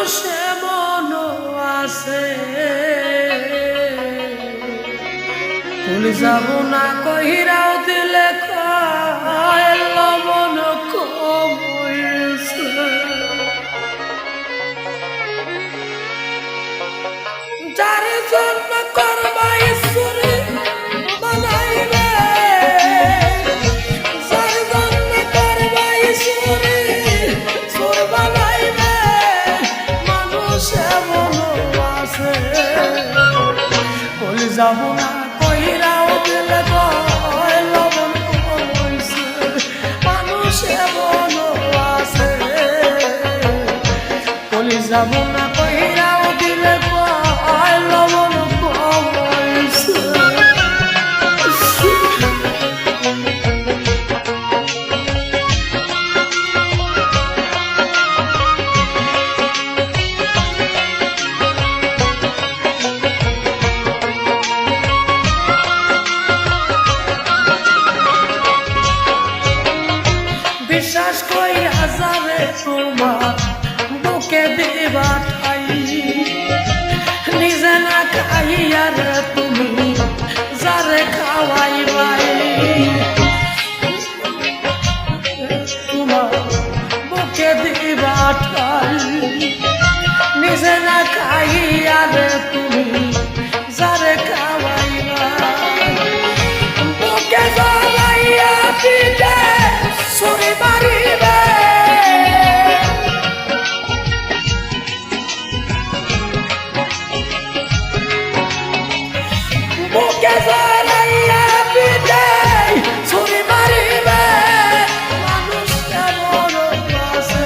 মানুষ এমন আছে ভুলে যাব না কহিরাও দিলে কয় লবণ কমইছে যার জন্য করবা ঈশ্বরে বানাইবে যার জন্য করবা ঈশ্বরে সুর বানাইবে মানুষ এমন আছে ভুলে যাব না কহিরাও দিলে কয় লবণ কমইছে মানুষ এমন আছে ভুলে যাব না কহিরাও দিলে কয় লবণ কমইছে বিশ্বাস করি হাজারে তোমার বুকে দিবা ঠাই নিজে না খাইয়ার তুমি যারে খাওয়াইবাই তোমার বুকে দিবা ঠাই নিজে না খাইয়ার তুমি যারে খাওয়াইবা বুকে জ্বালাইয়া পিঠে ছুরি মারিবে বুকে জ্বালাইয়া পিঠে ছুরি মারিবে মানুষ এমন আছে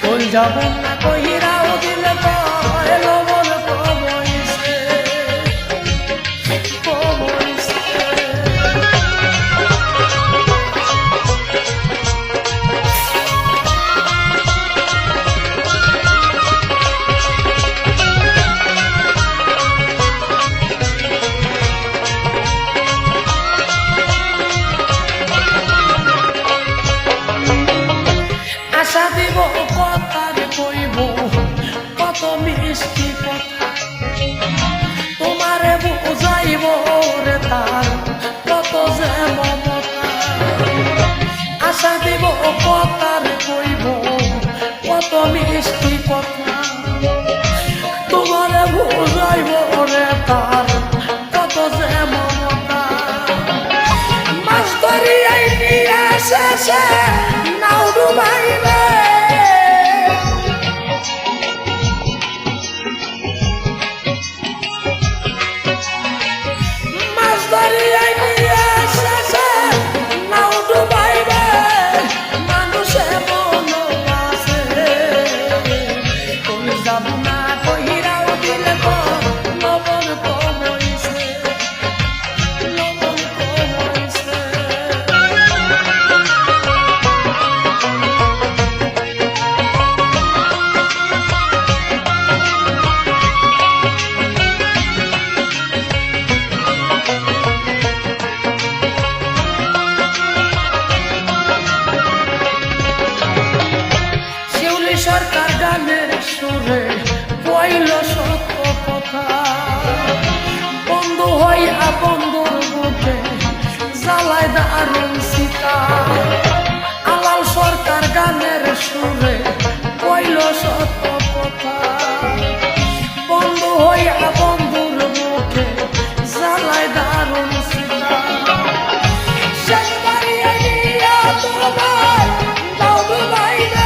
কোন যাব না কহিরাও দিলে কয় লবণ কমইছে কমইছে আশা দিব কথার কইব কত মিষ্টি কথা তোমারে বুঝাইব রে তার কত যে মমতা আশা দিব কথার কইব কত মিষ্টি কথা তোমারে বুঝাইব রে তার কত যে মমতা মাছ ধরিয়াই নিয়ে শেষে নাও ডুবাইবে মাছ ধরিয়াই নিয়ে শেষে নাও ডুবাইবে মানুষ এমন আছে তুমি যাব না কহিরাও দিলে লবণ কমইছে লবণ কমইছে সরকার গানের সুরে কইল সত্য কথা বন্ধু হইয়া বন্ধুর বুকে জ্বালায় দারুণ সীতা আলাল সরকার গানের সুরে কইল সত্য কথা বন্ধু হইয়া বন্ধুর বুকে জ্বালায় দারুণ সীতা শেষ বাড়িয়ে নিয়া তোমার দাও ডুবাইবে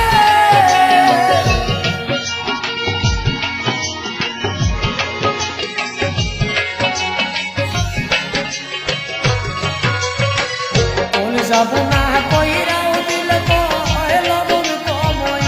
যাব না কইরাও দিলে কয় লবণ কমই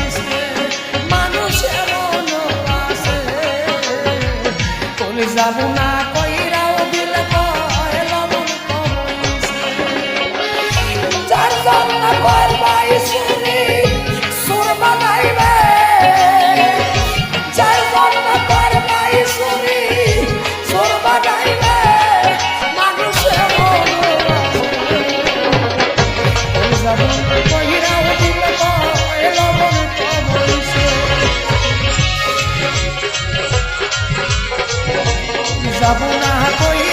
যাবো না কইরা